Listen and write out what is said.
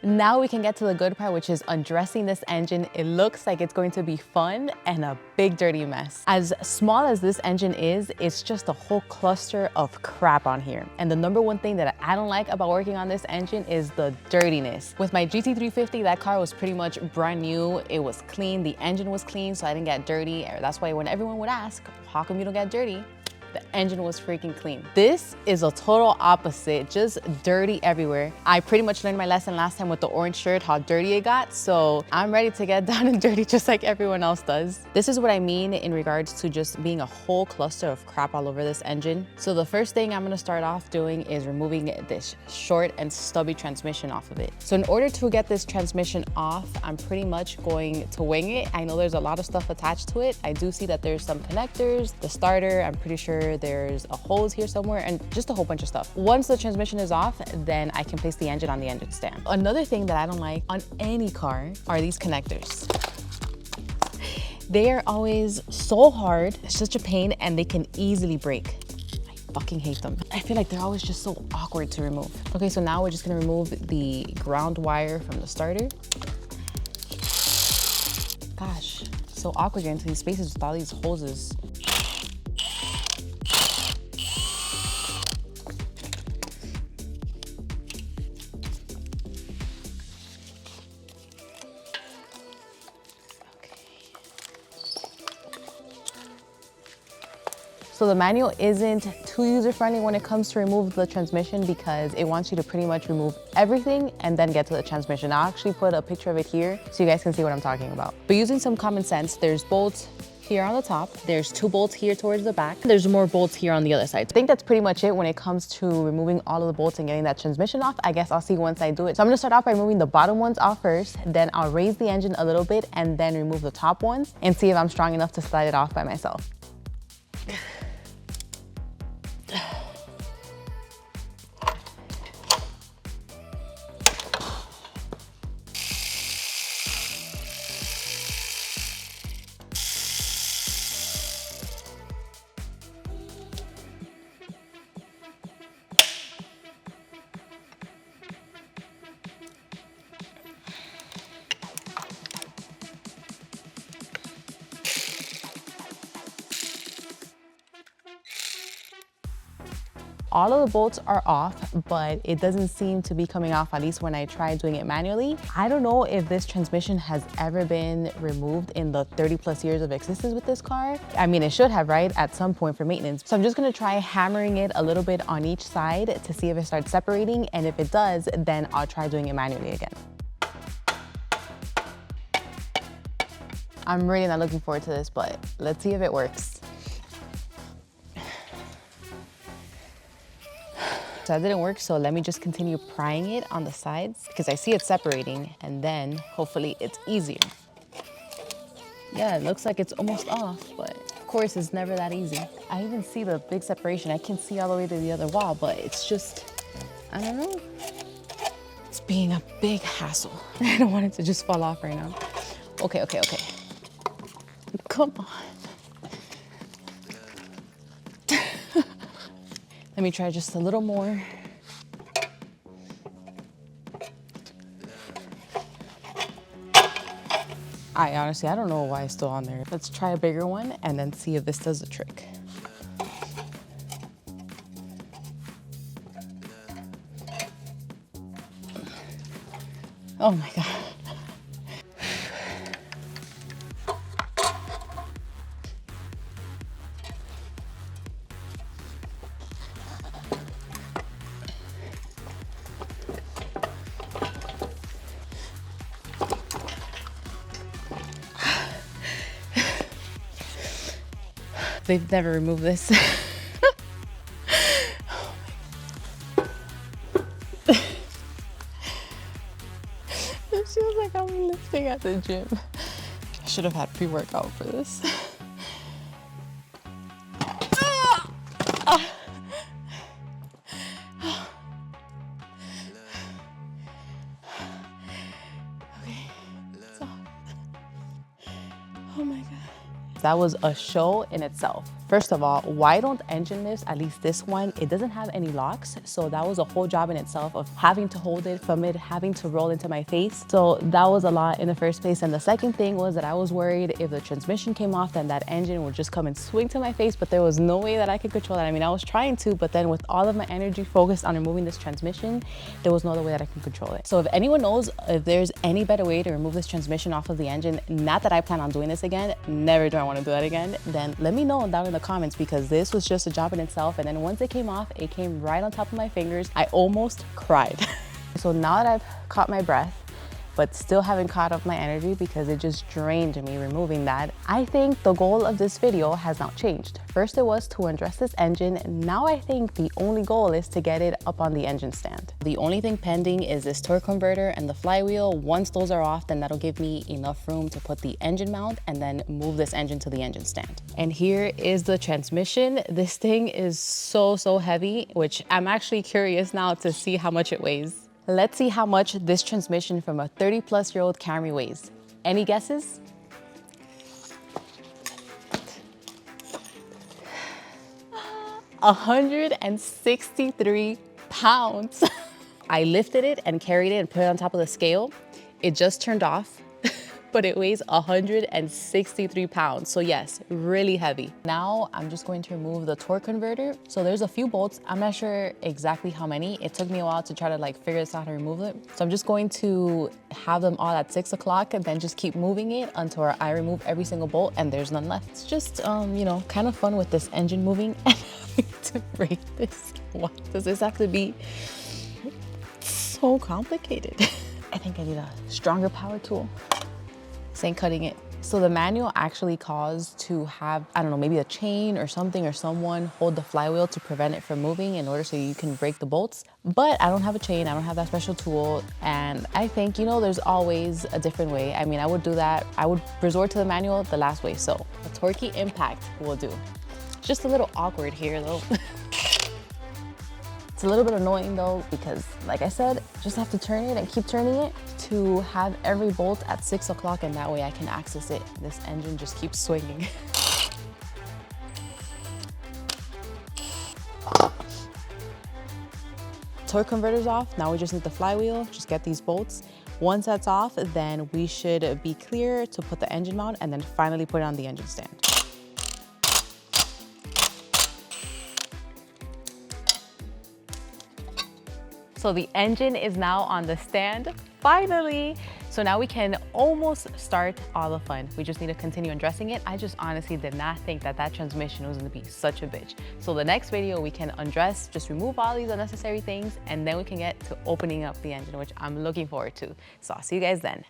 Now we can get to the good part, which is undressing this engine. It looks like it's going to be fun and a big dirty mess. As small as this engine is, it's just a whole cluster of crap on here. And the number one thing that I don't like about working on this engine is the dirtiness. With my GT350, that car was pretty much brand new. It was clean, the engine was clean, so I didn't get dirty. That's why when everyone would ask, how come you don't get dirty? The engine was freaking clean. This is a total opposite, just dirty everywhere. I pretty much learned my lesson last time with the orange shirt, how dirty it got. So I'm ready to get down and dirty just like everyone else does. This is what I mean in regards to just being a whole cluster of crap all over this engine. So the first thing I'm gonna start off doing is removing this short and stubby transmission off of it. So in order to get this transmission off, I'm pretty much going to wing it. I know there's a lot of stuff attached to it. I do see that there's some connectors, the starter, I'm pretty sure there's a hose here somewhere, and just a whole bunch of stuff. Once the transmission is off, then I can place the engine on the engine stand. Another thing that I don't like on any car are these connectors. They are always so hard, it's such a pain, and they can easily break. I fucking hate them. I feel like they're always just so awkward to remove. Okay, so now we're just gonna remove the ground wire from the starter. Gosh, so awkward getting into these spaces with all these hoses. So the manual isn't too user-friendly when it comes to remove the transmission because it wants you to pretty much remove everything and then get to the transmission. I'll actually put a picture of it here so you guys can see what I'm talking about. But using some common sense, there's bolts here on the top, there's 2 bolts here towards the back, there's more bolts here on the other side. I think that's pretty much it when it comes to removing all of the bolts and getting that transmission off. I guess I'll see once I do it. So I'm gonna start off by removing the bottom ones off first, then I'll raise the engine a little bit and then remove the top ones and see if I'm strong enough to slide it off by myself. All of the bolts are off, but it doesn't seem to be coming off, at least when I tried doing it manually. I don't know if this transmission has ever been removed in the 30+ years of existence with this car. I mean, it should have, right, at some point for maintenance. So I'm just gonna try hammering it a little bit on each side to see if it starts separating, and if it does, then I'll try doing it manually again. I'm really not looking forward to this, but let's see if it works. So that didn't work, so let me just continue prying it on the sides because I see it separating, and then hopefully it's easier. Yeah, it looks like it's almost off, but of course it's never that easy. I even see the big separation. I can see all the way to the other wall, but it's just, I don't know. It's being a big hassle. I don't want it to just fall off right now. Okay. Come on. Let me try just a little more. I don't know why it's still on there. Let's try a bigger one and then see if this does the trick. Oh my God. They've never removed this. It feels like I'm lifting at the gym. I should have had pre-workout for this. Okay, it's off. Oh my God. That was a show in itself. First of all, why don't engine lifts, at least this one, it doesn't have any locks. So that was a whole job in itself of having to hold it from it, having to roll into my face. So that was a lot in the first place. And the second thing was that I was worried if the transmission came off, then that engine would just come and swing to my face, but there was no way that I could control that. I mean, I was trying to, but then with all of my energy focused on removing this transmission, there was no other way that I could control it. So if anyone knows if there's any better way to remove this transmission off of the engine, not that I plan on doing this again, never do I want to do that again, then let me know down in the comments, because this was just a job in itself. And then once it came off, it came right on top of my fingers. I almost cried. So now that I've caught my breath, but still haven't caught up my energy because it just drained me removing that, I think the goal of this video has now changed. First it was to undress this engine. Now I think the only goal is to get it up on the engine stand. The only thing pending is this torque converter and the flywheel. Once those are off, then that'll give me enough room to put the engine mount and then move this engine to the engine stand. And here is the transmission. This thing is so heavy, which I'm actually curious now to see how much it weighs. Let's see how much this transmission from a 30-plus-year-old Camry weighs. Any guesses? $163 pounds. I lifted it and carried it and put it on top of the scale. It just turned off, but it weighs 163 pounds. So yes, really heavy. Now I'm just going to remove the torque converter. So there's a few bolts. I'm not sure exactly how many. It took me a while to try to figure this out and remove it. So I'm just going to have them all at 6 o'clock and then just keep moving it until I remove every single bolt and there's none left. It's just, you know, kind of fun with this engine moving and having to break this. Why does this have to be so complicated? I think I need a stronger power tool. This ain't cutting it. So the manual actually calls to have, I don't know, maybe a chain or something, or someone hold the flywheel to prevent it from moving in order so you can break the bolts. But I don't have a chain, I don't have that special tool. And I think, you know, there's always a different way. I mean, I would do that. I would resort to the manual the last way. So a torquey impact will do. It's just a little awkward here though. It's a little bit annoying though, because like I said, just have to turn it and keep turning it to have every bolt at 6 o'clock, and that way I can access it. This engine just keeps swinging. Torque converter's off. Now we just need the flywheel, just get these bolts. Once that's off, then we should be clear to put the engine mount and then finally put it on the engine stand. So the engine is now on the stand, finally. So now we can almost start all the fun. We just need to continue undressing it. I just honestly did not think that that transmission was gonna be such a bitch. So the next video we can undress, just remove all these unnecessary things, and then we can get to opening up the engine, which I'm looking forward to. So I'll see you guys then.